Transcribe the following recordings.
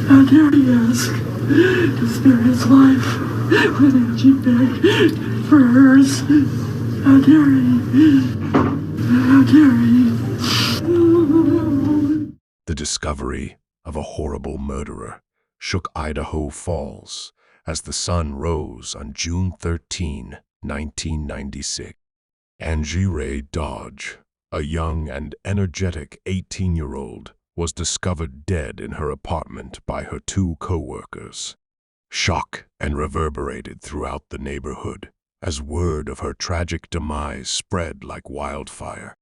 How dare he ask to spare his life when Angie begged for hers? How dare he? How dare he? The discovery of a horrible murderer shook Idaho Falls as the sun rose on June 13, 1996. Angie Ray Dodge, a young and energetic 18-year-old, was discovered dead in her apartment by her two co-workers. Shock and reverberated throughout the neighborhood as word of her tragic demise spread like wildfire.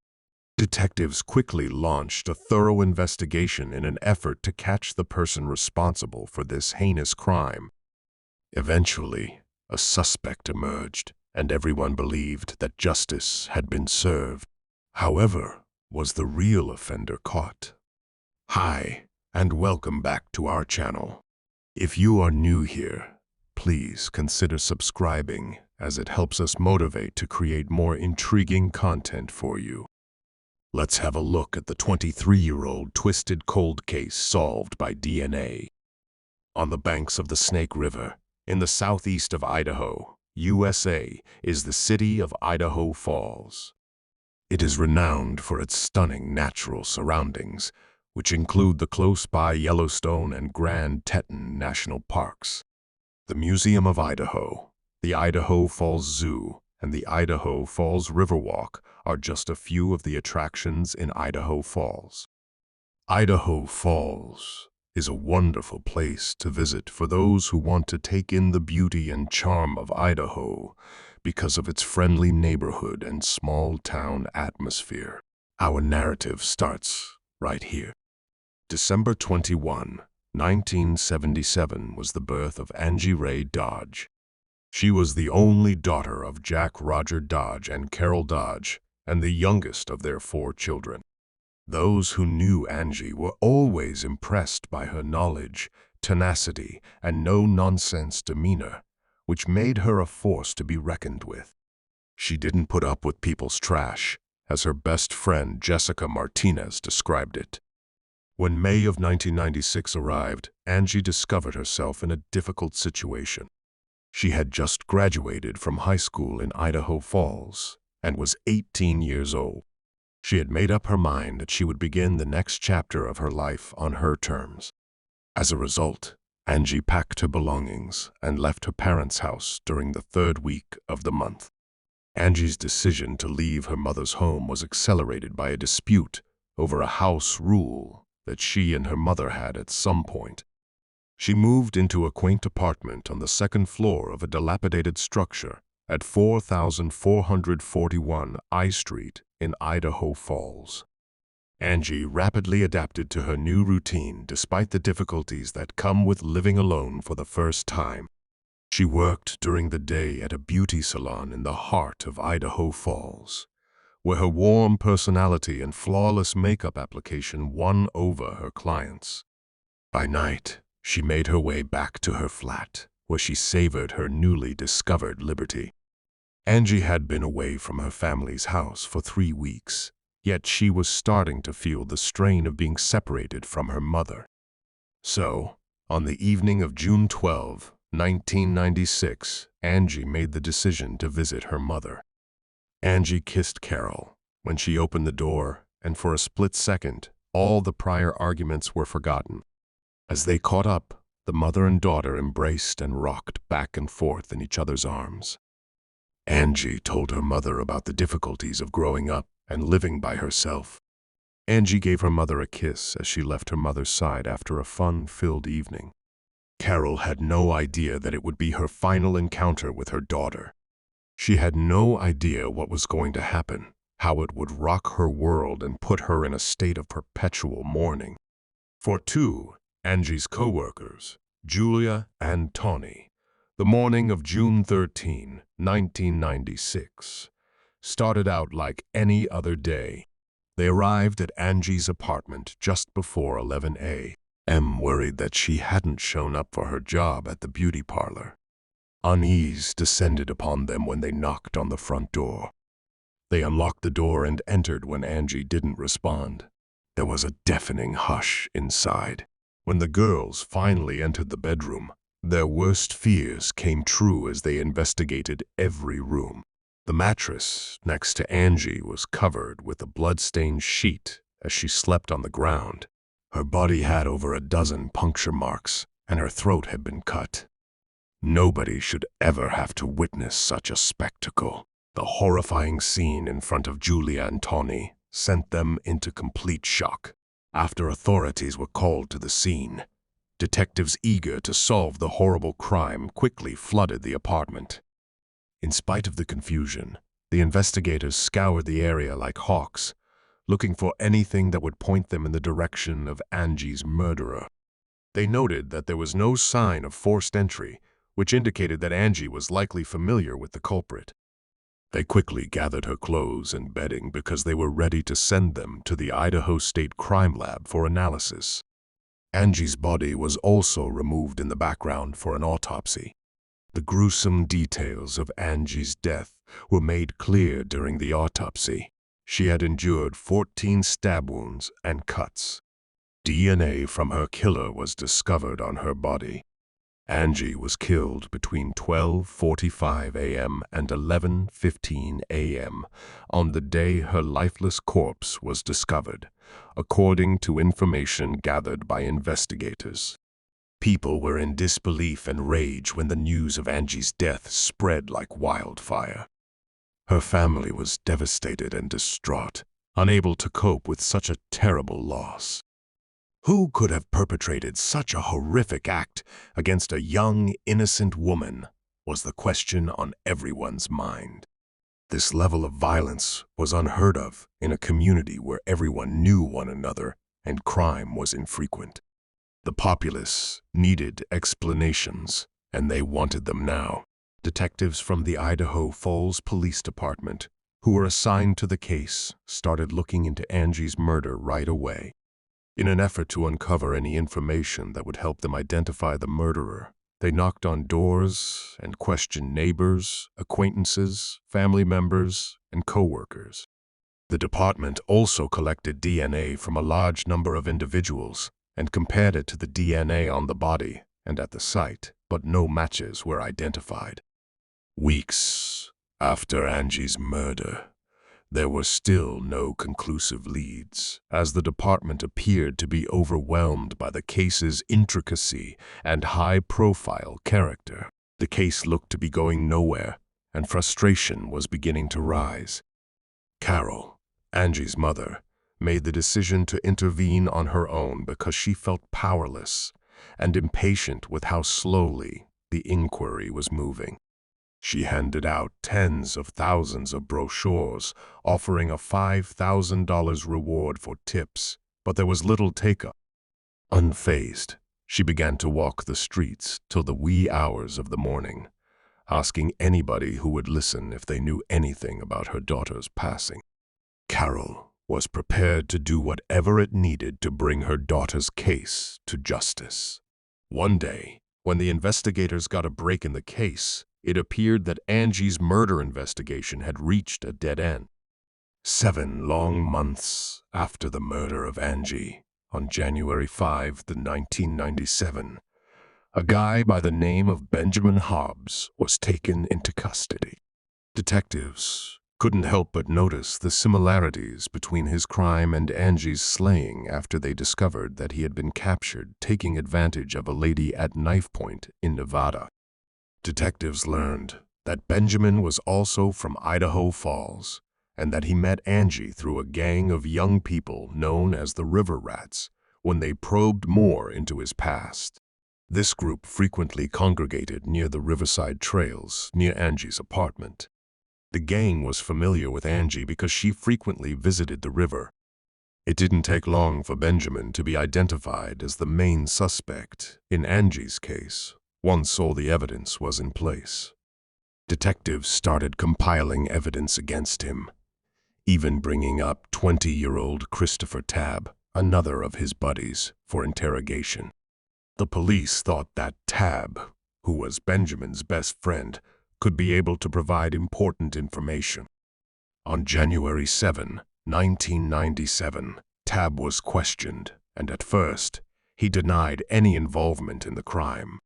Detectives quickly launched a thorough investigation in an effort to catch the person responsible for this heinous crime. Eventually, a suspect emerged, and everyone believed that justice had been served. However, was the real offender caught? Hi, and welcome back to our channel. If you are new here, please consider subscribing, as it helps us motivate to create more intriguing content for you. Let's have a look at the 23-year-old twisted cold case solved by DNA. On the banks of the Snake River, in the southeast of Idaho, USA, is the city of Idaho Falls. It is renowned for its stunning natural surroundings, which include the close-by Yellowstone and Grand Teton National Parks. The Museum of Idaho, the Idaho Falls Zoo, and the Idaho Falls Riverwalk are just a few of the attractions in Idaho Falls. Idaho Falls is a wonderful place to visit for those who want to take in the beauty and charm of Idaho because of its friendly neighborhood and small-town atmosphere. Our narrative starts right here. December 21, 1977 was the birth of Angie Ray Dodge. She was the only daughter of Jack Roger Dodge and Carol Dodge, and the youngest of their 4 children. Those who knew Angie were always impressed by her knowledge, tenacity, and no-nonsense demeanor, which made her a force to be reckoned with. She didn't put up with people's trash, as her best friend Jessica Martinez described it. When May of 1996 arrived, Angie discovered herself in a difficult situation. She had just graduated from high school in Idaho Falls and was 18 years old. She had made up her mind that she would begin the next chapter of her life on her terms. As a result, Angie packed her belongings and left her parents' house during the 3rd week of the month. Angie's decision to leave her mother's home was accelerated by a dispute over a house rule that she and her mother had at some point. She moved into a quaint apartment on the 2nd floor of a dilapidated structure at 4441 I Street in Idaho Falls. Angie rapidly adapted to her new routine despite the difficulties that come with living alone for the first time. She worked during the day at a beauty salon in the heart of Idaho Falls, where her warm personality and flawless makeup application won over her clients. By night, she made her way back to her flat, where she savored her newly discovered liberty. Angie had been away from her family's house for 3 weeks, yet she was starting to feel the strain of being separated from her mother. So, on the evening of June 12, 1996, Angie made the decision to visit her mother. Angie kissed Carol when she opened the door, and for a split second, all the prior arguments were forgotten. As they caught up, the mother and daughter embraced and rocked back and forth in each other's arms. Angie told her mother about the difficulties of growing up and living by herself. Angie gave her mother a kiss as she left her mother's side after a fun-filled evening. Carol had no idea that it would be her final encounter with her daughter. She had no idea what was going to happen, how it would rock her world and put her in a state of perpetual mourning. For 2, Angie's co-workers, Julia and Tawny, the morning of June 13, 1996, started out like any other day. They arrived at Angie's apartment just before 11 a.m., worried that she hadn't shown up for her job at the beauty parlor. Unease descended upon them when they knocked on the front door. They unlocked the door and entered when Angie didn't respond. There was a deafening hush inside. When the girls finally entered the bedroom, their worst fears came true as they investigated every room. The mattress next to Angie was covered with a blood-stained sheet as she slept on the ground. Her body had over a dozen puncture marks, and her throat had been cut. Nobody should ever have to witness such a spectacle. The horrifying scene in front of Julia and Tawny sent them into complete shock. After authorities were called to the scene, detectives eager to solve the horrible crime quickly flooded the apartment. In spite of the confusion, the investigators scoured the area like hawks, looking for anything that would point them in the direction of Angie's murderer. They noted that there was no sign of forced entry, which indicated that Angie was likely familiar with the culprit. They quickly gathered her clothes and bedding because they were ready to send them to the Idaho State Crime Lab for analysis. Angie's body was also removed in the background for an autopsy. The gruesome details of Angie's death were made clear during the autopsy. She had endured 14 stab wounds and cuts. DNA from her killer was discovered on her body. Angie was killed between 12:45 a.m. and 11:15 a.m. on the day her lifeless corpse was discovered, according to information gathered by investigators. People were in disbelief and rage when the news of Angie's death spread like wildfire. Her family was devastated and distraught, unable to cope with such a terrible loss. Who could have perpetrated such a horrific act against a young, innocent woman was the question on everyone's mind. This level of violence was unheard of in a community where everyone knew one another and crime was infrequent. The populace needed explanations, and they wanted them now. Detectives from the Idaho Falls Police Department, who were assigned to the case, started looking into Angie's murder right away. In an effort to uncover any information that would help them identify the murderer, they knocked on doors and questioned neighbors, acquaintances, family members, and co-workers. The department also collected DNA from a large number of individuals and compared it to the DNA on the body and at the site, but no matches were identified. Weeks after Angie's murder, there were still no conclusive leads, as the department appeared to be overwhelmed by the case's intricacy and high-profile character. The case looked to be going nowhere, and frustration was beginning to rise. Carol, Angie's mother, made the decision to intervene on her own because she felt powerless and impatient with how slowly the inquiry was moving. She handed out tens of thousands of brochures offering a $5,000 reward for tips, but there was little take-up. Unfazed, she began to walk the streets till the wee hours of the morning, asking anybody who would listen if they knew anything about her daughter's passing. Carol was prepared to do whatever it needed to bring her daughter's case to justice. One day, when the investigators got a break in the case, it appeared that Angie's murder investigation had reached a dead end. 7 long months after the murder of Angie, on January 5, 1997, a guy by the name of Benjamin Hobbs was taken into custody. Detectives couldn't help but notice the similarities between his crime and Angie's slaying after they discovered that he had been captured taking advantage of a lady at knife point in Nevada. Detectives learned that Benjamin was also from Idaho Falls and that he met Angie through a gang of young people known as the River Rats when they probed more into his past. This group frequently congregated near the riverside trails near Angie's apartment. The gang was familiar with Angie because she frequently visited the river. It didn't take long for Benjamin to be identified as the main suspect in Angie's case once all the evidence was in place. Detectives started compiling evidence against him, even bringing up 20-year-old Christopher Tabb, another of his buddies, for interrogation. The police thought that Tabb, who was Benjamin's best friend, could be able to provide important information. On January 7, 1997, Tabb was questioned, and at first, he denied any involvement in the crime.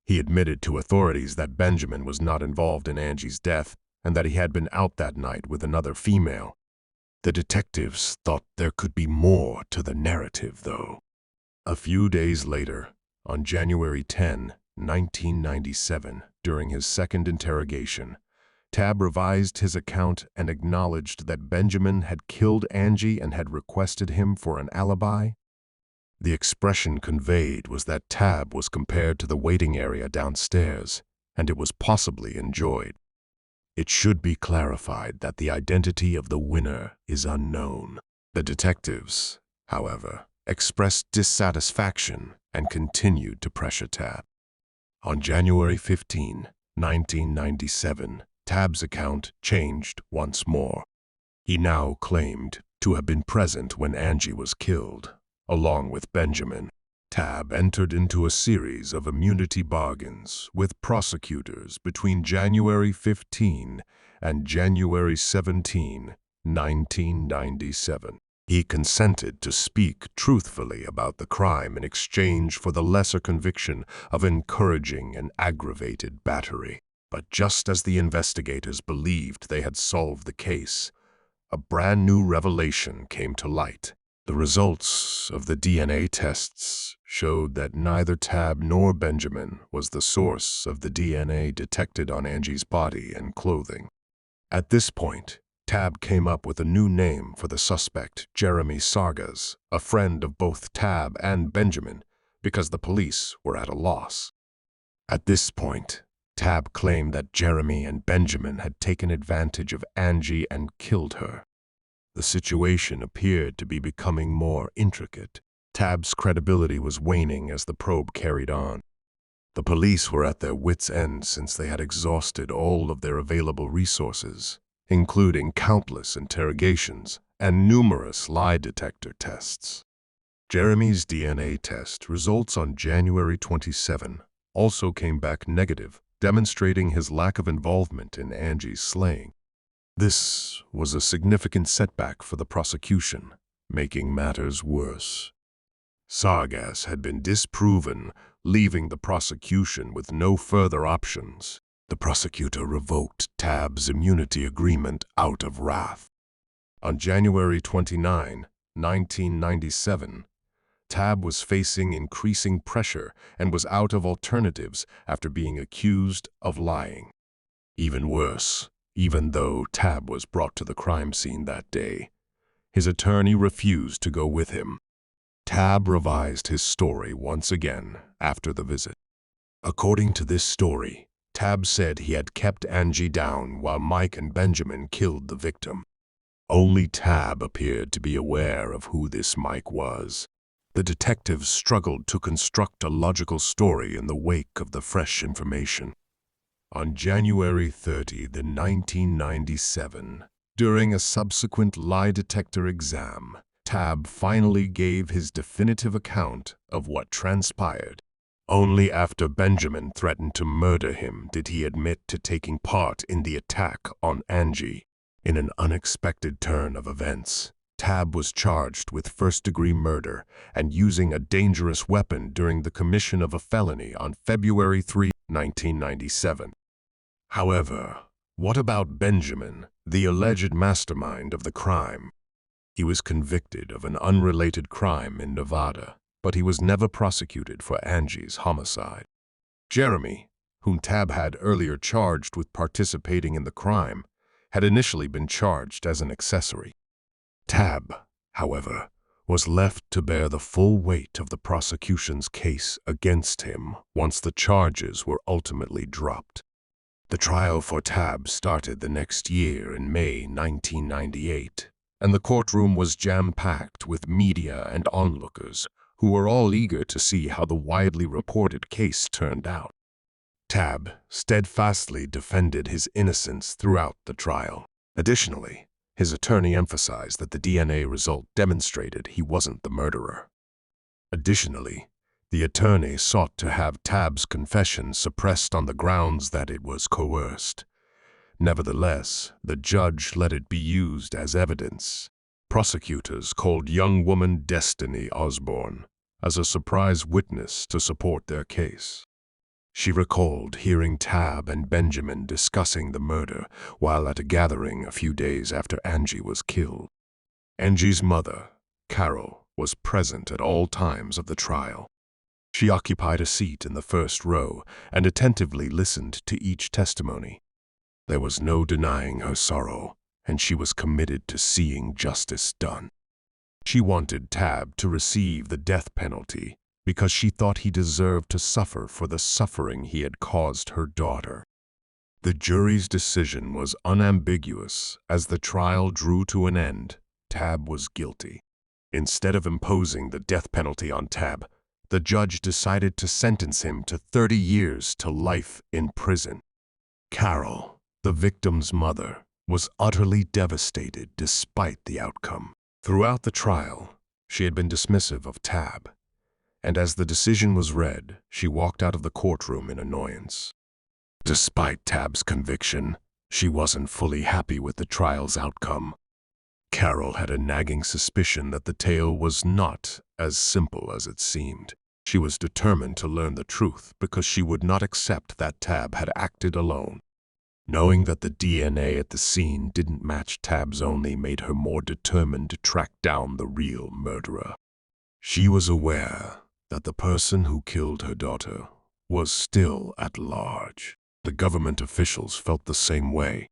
He admitted to authorities that Benjamin was not involved in Angie's death and that he had been out that night with another female. The detectives thought there could be more to the narrative, though. A few days later, on January 10, 1997, during his second interrogation, Tabb revised his account and acknowledged that Benjamin had killed Angie and had requested him for an alibi. The expression conveyed was that Tabb was compared to the waiting area downstairs, and it was possibly enjoyed. It should be clarified that the identity of the winner is unknown. The detectives, however, expressed dissatisfaction and continued to pressure Tabb. On January 15, 1997, Tabb's account changed once more. He now claimed to have been present when Angie was killed, along with Benjamin. Tabb entered into a series of immunity bargains with prosecutors between January 15 and January 17, 1997. He consented to speak truthfully about the crime in exchange for the lesser conviction of encouraging an aggravated battery. But just as the investigators believed they had solved the case, a brand new revelation came to light. The results of the DNA tests showed that neither Tabb nor Benjamin was the source of the DNA detected on Angie's body and clothing. At this point, Tabb came up with a new name for the suspect, Jeremy Sargas, a friend of both Tabb and Benjamin, because the police were at a loss. At this point, Tabb claimed that Jeremy and Benjamin had taken advantage of Angie and killed her. The situation appeared to be becoming more intricate. Tabb's credibility was waning as the probe carried on. The police were at their wits' end since they had exhausted all of their available resources, including countless interrogations and numerous lie detector tests. Jeremy's DNA test results on January 27 also came back negative, demonstrating his lack of involvement in Angie's slaying. This was a significant setback for the prosecution, making matters worse. Sargas had been disproven, leaving the prosecution with no further options. The prosecutor revoked Tabb's immunity agreement out of wrath. On January 29, 1997, Tabb was facing increasing pressure and was out of alternatives after being accused of lying. Even worse, even though Tabb was brought to the crime scene that day, his attorney refused to go with him. Tabb revised his story once again after the visit. According to this story, Tabb said he had kept Angie down while Mike and Benjamin killed the victim. Only Tabb appeared to be aware of who this Mike was. The detectives struggled to construct a logical story in the wake of the fresh information. On January 30, 1997, during a subsequent lie detector exam, Tabb finally gave his definitive account of what transpired. Only after Benjamin threatened to murder him did he admit to taking part in the attack on Angie. In an unexpected turn of events, Tabb was charged with first-degree murder and using a dangerous weapon during the commission of a felony on February 3, 1997. However, what about Benjamin, the alleged mastermind of the crime? He was convicted of an unrelated crime in Nevada, but he was never prosecuted for Angie's homicide. Jeremy, whom Tabb had earlier charged with participating in the crime, had initially been charged as an accessory. Tabb, however, was left to bear the full weight of the prosecution's case against him once the charges were ultimately dropped. The trial for Tabb started the next year in May 1998, and the courtroom was jam-packed with media and onlookers who were all eager to see how the widely reported case turned out. Tabb steadfastly defended his innocence throughout the trial. Additionally, his attorney emphasized that the DNA result demonstrated he wasn't the murderer. Additionally, the attorney sought to have Tabb's confession suppressed on the grounds that it was coerced. Nevertheless, the judge let it be used as evidence. Prosecutors called young woman Destiny Osborne, as a surprise witness to support their case. She recalled hearing Tab and Benjamin discussing the murder while at a gathering a few days after Angie was killed. Angie's mother, Carol, was present at all times of the trial. She occupied a seat in the first row and attentively listened to each testimony. There was no denying her sorrow, and she was committed to seeing justice done. She wanted Tab to receive the death penalty because she thought he deserved to suffer for the suffering he had caused her daughter. The jury's decision was unambiguous. As the trial drew to an end, Tab was guilty. Instead of imposing the death penalty on Tab, the judge decided to sentence him to 30 years to life in prison. Carol, the victim's mother, was utterly devastated despite the outcome. Throughout the trial, she had been dismissive of Tab, and as the decision was read, she walked out of the courtroom in annoyance. Despite Tab's conviction, she wasn't fully happy with the trial's outcome. Carol had a nagging suspicion that the tale was not as simple as it seemed. She was determined to learn the truth because she would not accept that Tab had acted alone. Knowing that the DNA at the scene didn't match Tab's only made her more determined to track down the real murderer. She was aware that the person who killed her daughter was still at large. The government officials felt the same way.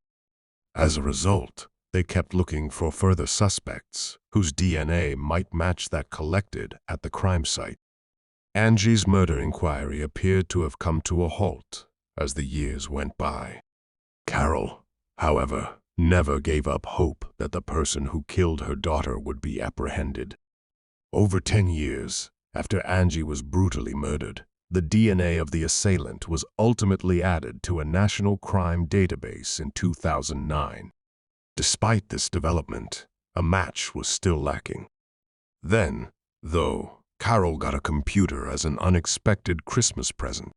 As a result, they kept looking for further suspects whose DNA might match that collected at the crime site. Angie's murder inquiry appeared to have come to a halt as the years went by. Carol, however, never gave up hope that the person who killed her daughter would be apprehended. Over 10 years after Angie was brutally murdered, the DNA of the assailant was ultimately added to a national crime database in 2009. Despite this development, a match was still lacking. Then, though, Carol got a computer as an unexpected Christmas present.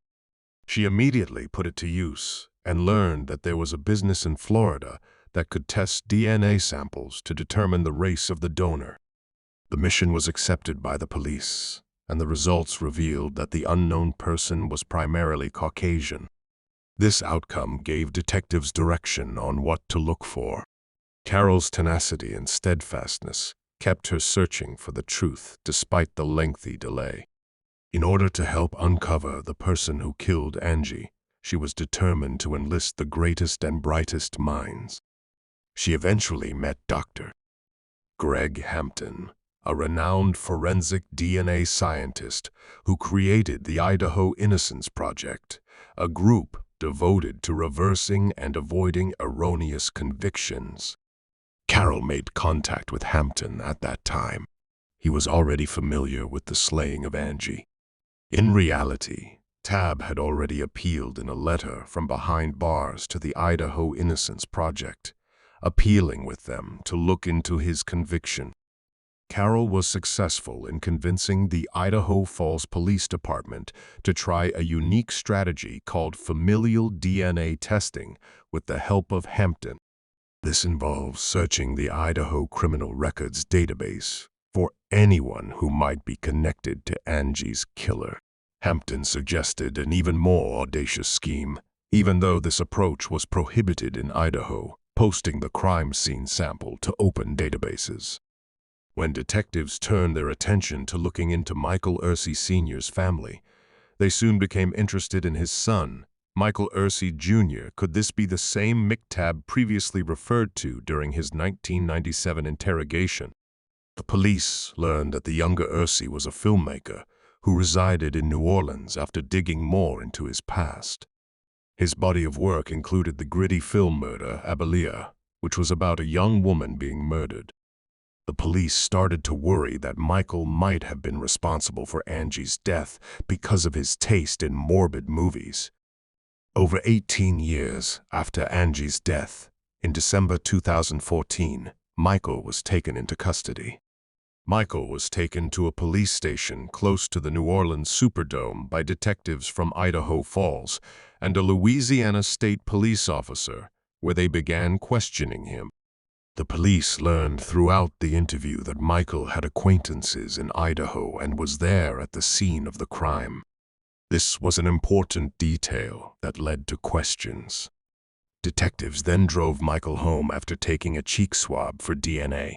She immediately put it to use and learned that there was a business in Florida that could test DNA samples to determine the race of the donor. The mission was accepted by the police, and the results revealed that the unknown person was primarily Caucasian. This outcome gave detectives direction on what to look for. Carol's tenacity and steadfastness kept her searching for the truth despite the lengthy delay. In order to help uncover the person who killed Angie, she was determined to enlist the greatest and brightest minds. She eventually met Dr. Greg Hampton, a renowned forensic DNA scientist who created the Idaho Innocence Project, a group devoted to reversing and avoiding erroneous convictions. Carol made contact with Hampton at that time. He was already familiar with the slaying of Angie. In reality, Tab had already appealed in a letter from behind bars to the Idaho Innocence Project, appealing with them to look into his conviction. Carol was successful in convincing the Idaho Falls Police Department to try a unique strategy called familial DNA testing with the help of Hampton. This involves searching the Idaho Criminal Records database for anyone who might be connected to Angie's killer. Hampton suggested an even more audacious scheme, even though this approach was prohibited in Idaho, posting the crime scene sample to open databases. When detectives turned their attention to looking into Michael Ursey Sr.'s family, they soon became interested in his son, Michael Ursey Jr. Could this be the same Mick Tab previously referred to during his 1997 interrogation? The police learned that the younger Ursey was a filmmaker who resided in New Orleans after digging more into his past. His body of work included the gritty film Murder, Abelia, which was about a young woman being murdered. The police started to worry that Michael might have been responsible for Angie's death because of his taste in morbid movies. Over 18 years after Angie's death, in December 2014, Michael was taken into custody. Michael was taken to a police station close to the New Orleans Superdome by detectives from Idaho Falls and a Louisiana State police officer, where they began questioning him. The police learned throughout the interview that Michael had acquaintances in Idaho and was there at the scene of the crime. This was an important detail that led to questions. Detectives then drove Michael home after taking a cheek swab for DNA.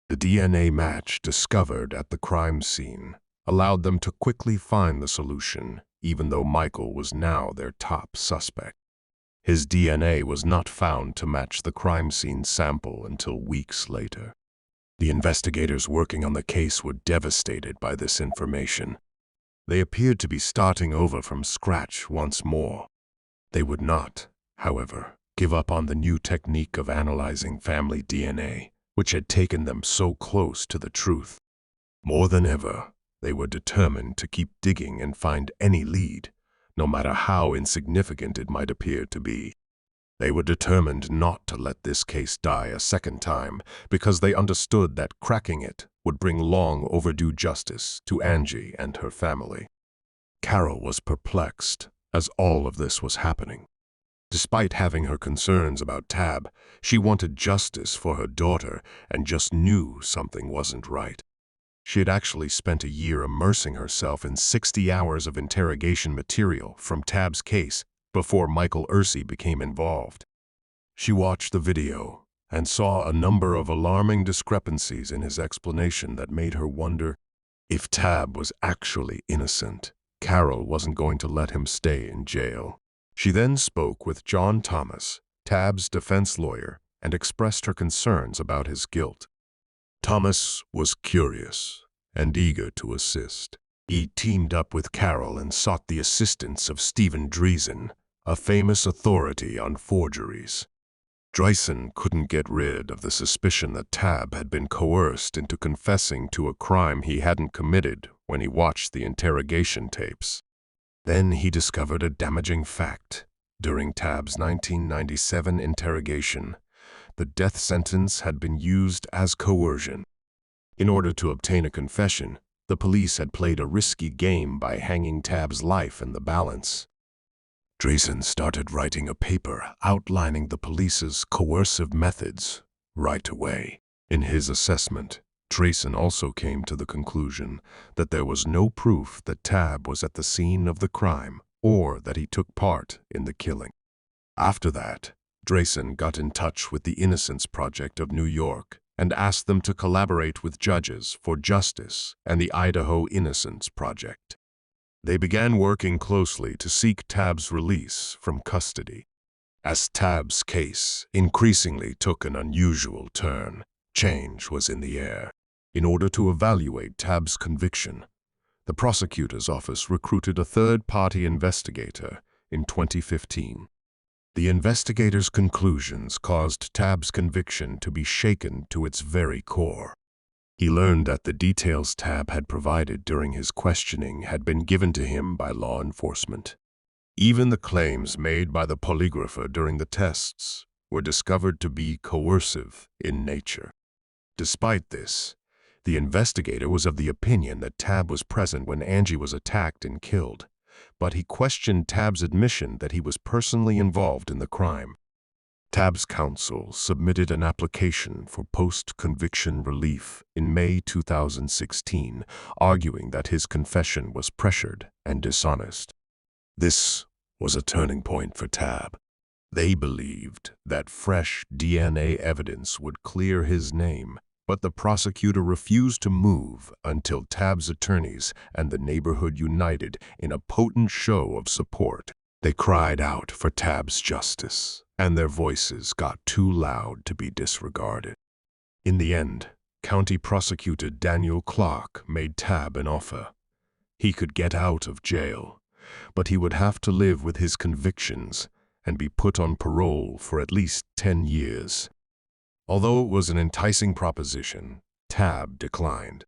The DNA match discovered at the crime scene allowed them to quickly find the solution, even though Michael was now their top suspect. His DNA was not found to match the crime scene sample until weeks later. The investigators working on the case were devastated by this information. They appeared to be starting over from scratch once more. They would not, however, give up on the new technique of analyzing family DNA, which had taken them so close to the truth. More than ever, they were determined to keep digging and find any lead, no matter how insignificant it might appear to be. They were determined not to let this case die a second time because they understood that cracking it would bring long overdue justice to Angie and her family. Carol was perplexed as all of this was happening. Despite having her concerns about Tab, she wanted justice for her daughter and just knew something wasn't right. She had actually spent a year immersing herself in 60 hours of interrogation material from Tab's case before Michael Ursi became involved. She watched the video and saw a number of alarming discrepancies in his explanation that made her wonder if Tab was actually innocent. Carol wasn't going to let him stay in jail. She then spoke with John Thomas, Tab's defense lawyer, and expressed her concerns about his guilt. Thomas was curious and eager to assist. He teamed up with Carol and sought the assistance of Stephen Dreesen, a famous authority on forgeries. Dreisen couldn't get rid of the suspicion that Tab had been coerced into confessing to a crime he hadn't committed when he watched the interrogation tapes. Then he discovered a damaging fact. During Tab's 1997 interrogation, the death sentence had been used as coercion. In order to obtain a confession, the police had played a risky game by hanging Tab's life in the balance. Dreesen started writing a paper outlining the police's coercive methods right away. In his assessment, Dreesen also came to the conclusion that there was no proof that Tab was at the scene of the crime or that he took part in the killing. After that, Dreesen got in touch with the Innocence Project of New York and asked them to collaborate with Judges for Justice and the Idaho Innocence Project. They began working closely to seek Tab's release from custody. As Tab's case increasingly took an unusual turn, change was in the air. In order to evaluate Tab's conviction, the prosecutor's office recruited a third-party investigator in 2015. The investigator's conclusions caused Tab's conviction to be shaken to its very core. He learned that the details Tab had provided during his questioning had been given to him by law enforcement. Even the claims made by the polygrapher during the tests were discovered to be coercive in nature. Despite this, the investigator was of the opinion that Tab was present when Angie was attacked and killed, but he questioned Tab's admission that he was personally involved in the crime. Tab's counsel submitted an application for post-conviction relief in May 2016, arguing that his confession was pressured and dishonest. This was a turning point for Tab. They believed that fresh DNA evidence would clear his name, but the prosecutor refused to move until Tab's attorneys and the neighborhood united in a potent show of support. They cried out for Tab's justice, and their voices got too loud to be disregarded. In the end, County Prosecutor Daniel Clark made Tab an offer. He could get out of jail, but he would have to live with his convictions and be put on parole for at least 10 years. Although it was an enticing proposition, Tab declined.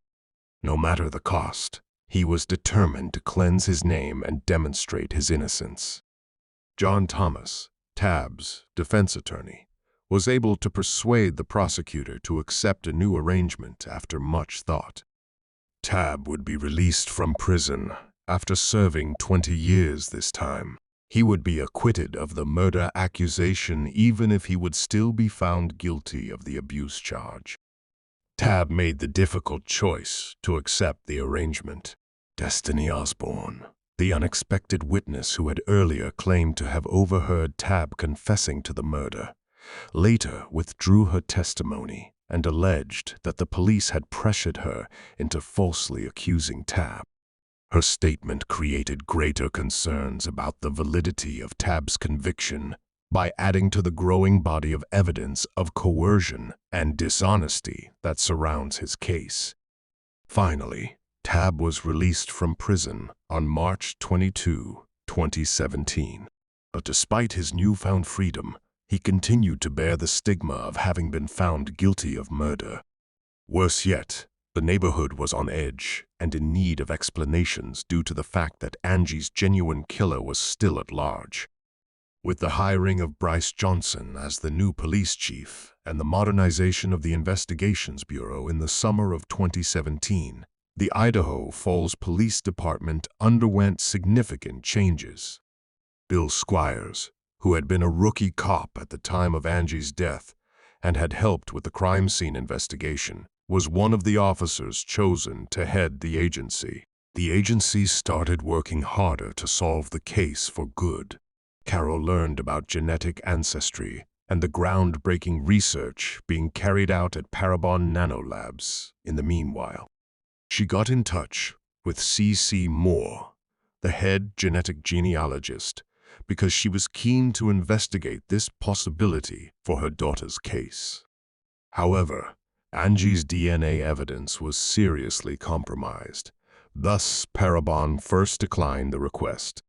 No matter the cost, he was determined to cleanse his name and demonstrate his innocence. John Thomas, Tab's defense attorney, was able to persuade the prosecutor to accept a new arrangement after much thought. Tab would be released from prison after serving 20 years this time. He would be acquitted of the murder accusation even if he would still be found guilty of the abuse charge. Tab made the difficult choice to accept the arrangement. Destiny Osborne, the unexpected witness who had earlier claimed to have overheard Tab confessing to the murder, later withdrew her testimony and alleged that the police had pressured her into falsely accusing Tab. Her statement created greater concerns about the validity of Tab's conviction by adding to the growing body of evidence of coercion and dishonesty that surrounds his case. Finally, Tab was released from prison on March 22, 2017. But despite his newfound freedom, he continued to bear the stigma of having been found guilty of murder. Worse yet, the neighborhood was on edge and in need of explanations due to the fact that Angie's genuine killer was still at large. With the hiring of Bryce Johnson as the new police chief and the modernization of the Investigations Bureau in the summer of 2017, the Idaho Falls Police Department underwent significant changes. Bill Squires, who had been a rookie cop at the time of Angie's death and had helped with the crime scene investigation, was one of the officers chosen to head the agency. The agency started working harder to solve the case for good. Carol learned about genetic ancestry and the groundbreaking research being carried out at Parabon Nanolabs in the meanwhile. She got in touch with C.C. Moore, the head genetic genealogist, because she was keen to investigate this possibility for her daughter's case. However, Angie's DNA evidence was seriously compromised. Thus, Parabon first declined the request.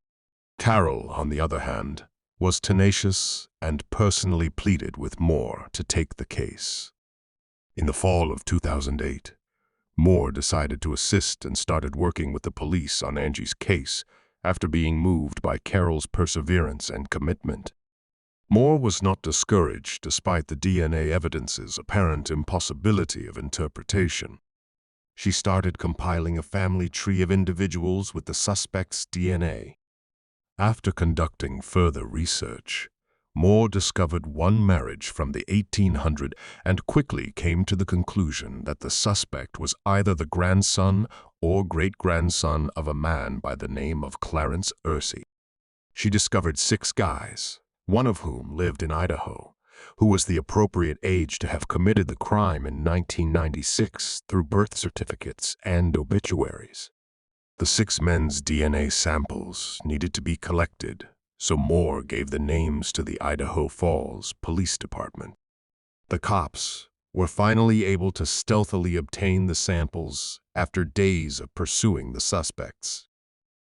Carol, on the other hand, was tenacious and personally pleaded with Moore to take the case. In the fall of 2008, Moore decided to assist and started working with the police on Angie's case after being moved by Carol's perseverance and commitment. Moore was not discouraged despite the DNA evidence's apparent impossibility of interpretation. She started compiling a family tree of individuals with the suspect's DNA. After conducting further research, Moore discovered one marriage from the 1800s and quickly came to the conclusion that the suspect was either the grandson or great-grandson of a man by the name of Clarence Ursey. She discovered 6 guys, one of whom lived in Idaho, who was the appropriate age to have committed the crime in 1996 through birth certificates and obituaries. The 6 men's DNA samples needed to be collected, so Moore gave the names to the Idaho Falls Police Department. The cops were finally able to stealthily obtain the samples after days of pursuing the suspects.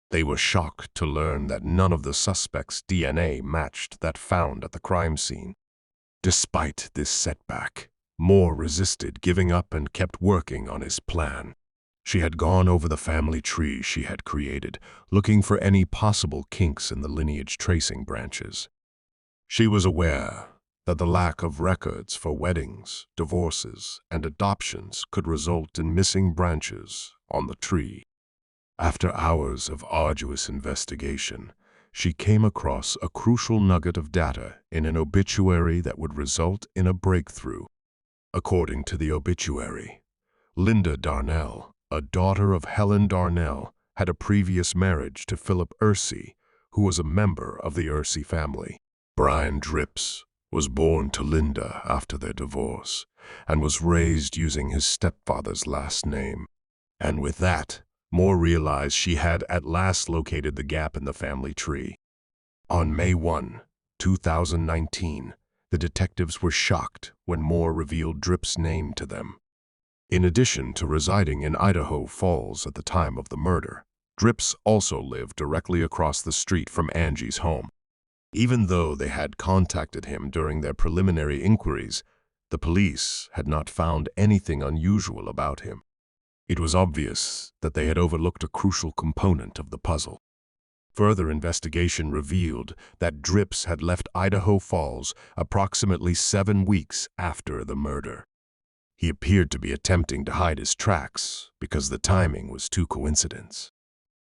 They were shocked to learn that none of the suspects' DNA matched that found at the crime scene. Despite this setback, Moore resisted giving up and kept working on his plan. She had gone over the family tree she had created, looking for any possible kinks in the lineage tracing branches. She was aware that the lack of records for weddings, divorces, and adoptions could result in missing branches on the tree. After hours of arduous investigation, she came across a crucial nugget of data in an obituary that would result in a breakthrough. According to the obituary, Linda Darnell, a daughter of Helen Darnell, had a previous marriage to Philip Ursey, who was a member of the Ursey family. Brian Dripps was born to Linda after their divorce and was raised using his stepfather's last name. And with that, Moore realized she had at last located the gap in the family tree. On May 1, 2019, the detectives were shocked when Moore revealed Dripps' name to them. In addition to residing in Idaho Falls at the time of the murder, Dripps also lived directly across the street from Angie's home. Even though they had contacted him during their preliminary inquiries, the police had not found anything unusual about him. It was obvious that they had overlooked a crucial component of the puzzle. Further investigation revealed that Dripps had left Idaho Falls approximately 7 weeks after the murder. He appeared to be attempting to hide his tracks because the timing was too coincidence.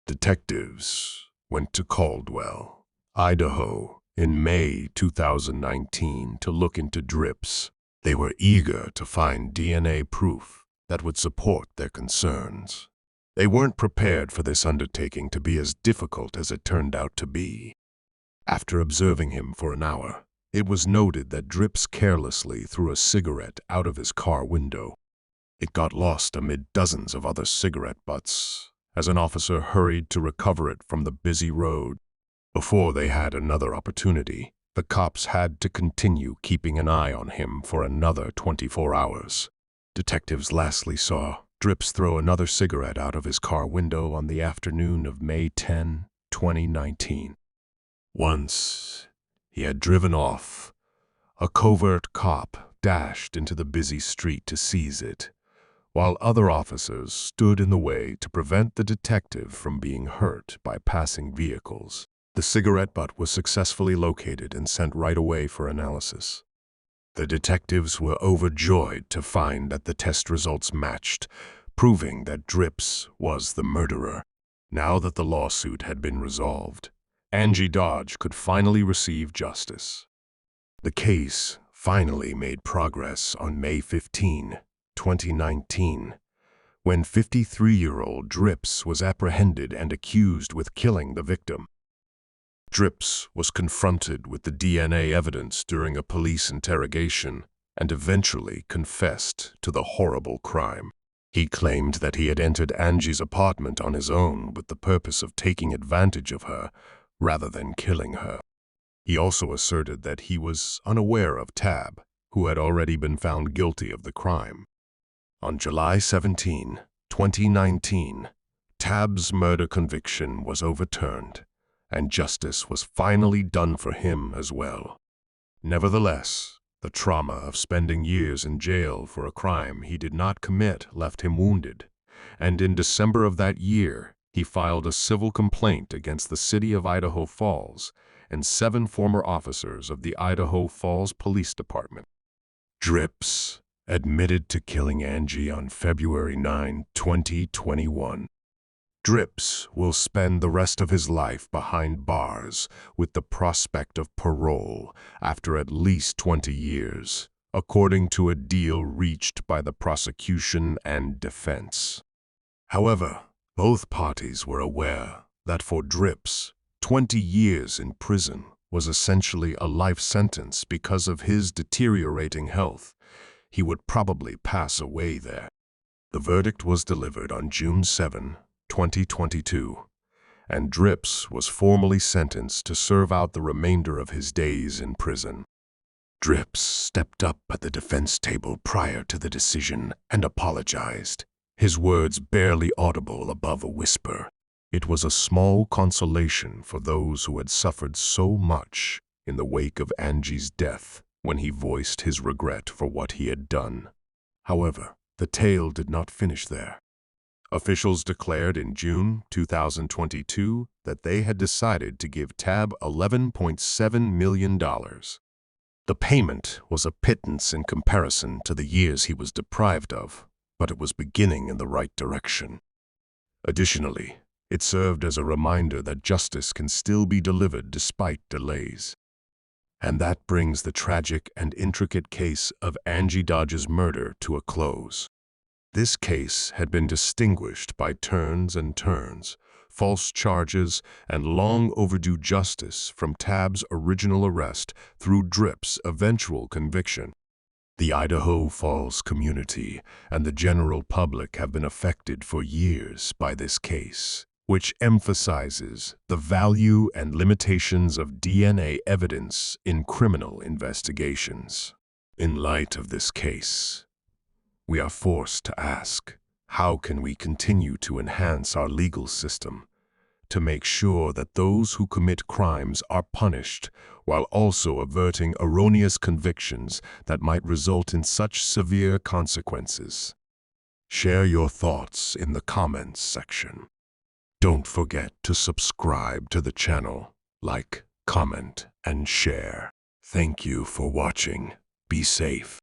Detectives went to Caldwell, Idaho, in May 2019 to look into drips. They were eager to find DNA proof that would support their concerns. They weren't prepared for this undertaking to be as difficult as it turned out to be. After observing him for an hour, it was noted that Drips carelessly threw a cigarette out of his car window. It got lost amid dozens of other cigarette butts as an officer hurried to recover it from the busy road. Before they had another opportunity, the cops had to continue keeping an eye on him for another 24 hours. Detectives lastly saw Drips throw another cigarette out of his car window on the afternoon of May 10, 2019. Once he had driven off, a covert cop dashed into the busy street to seize it, while other officers stood in the way to prevent the detective from being hurt by passing vehicles. The cigarette butt was successfully located and sent right away for analysis. The detectives were overjoyed to find that the test results matched, proving that Drips was the murderer. Now that the lawsuit had been resolved, Angie Dodge could finally receive justice. The case finally made progress on May 15, 2019, when 53-year-old Drips was apprehended and accused with killing the victim. Drips was confronted with the DNA evidence during a police interrogation and eventually confessed to the horrible crime. He claimed that he had entered Angie's apartment on his own with the purpose of taking advantage of her rather than killing her. He also asserted that he was unaware of Tab, who had already been found guilty of the crime. On July 17, 2019, Tab's murder conviction was overturned, and justice was finally done for him as well. Nevertheless, the trauma of spending years in jail for a crime he did not commit left him wounded, and in December of that year, he filed a civil complaint against the city of Idaho Falls and 7 former officers of the Idaho Falls Police Department. Drips admitted to killing Angie on February 9, 2021. Drips will spend the rest of his life behind bars with the prospect of parole after at least 20 years, according to a deal reached by the prosecution and defense. However, both parties were aware that for Drips, 20 years in prison was essentially a life sentence because of his deteriorating health. He would probably pass away there. The verdict was delivered on June 7, 2022, and Drips was formally sentenced to serve out the remainder of his days in prison. Drips stepped up at the defense table prior to the decision and apologized, his words barely audible above a whisper. It was a small consolation for those who had suffered so much in the wake of Angie's death when he voiced his regret for what he had done. However, the tale did not finish there. Officials declared in June 2022 that they had decided to give Tab $11.7 million. The payment was a pittance in comparison to the years he was deprived of, but it was beginning in the right direction. Additionally, it served as a reminder that justice can still be delivered despite delays. And that brings the tragic and intricate case of Angie Dodge's murder to a close. This case had been distinguished by turns and turns, false charges, and long overdue justice from Tab's original arrest through Drips' eventual conviction. The Idaho Falls community and the general public have been affected for years by this case, which emphasizes the value and limitations of DNA evidence in criminal investigations. In light of this case, we are forced to ask, how can we continue to enhance our legal system to make sure that those who commit crimes are punished while also averting erroneous convictions that might result in such severe consequences? Share your thoughts in the comments section. Don't forget to subscribe to the channel, like, comment, and share. Thank you for watching. Be safe.